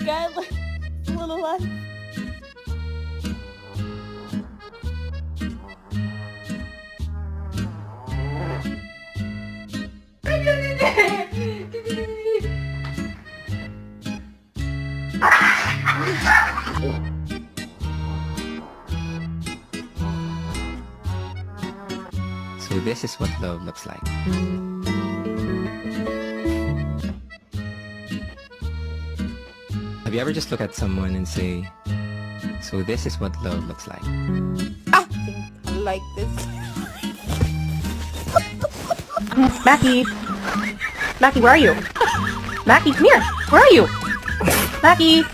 God, like, little life. So this is what love looks like. Have you ever just look at someone and say, so this is what love looks like? I think I like this. Mackie! Mackie, where are you? Mackie, come here! Where are you? Mackie!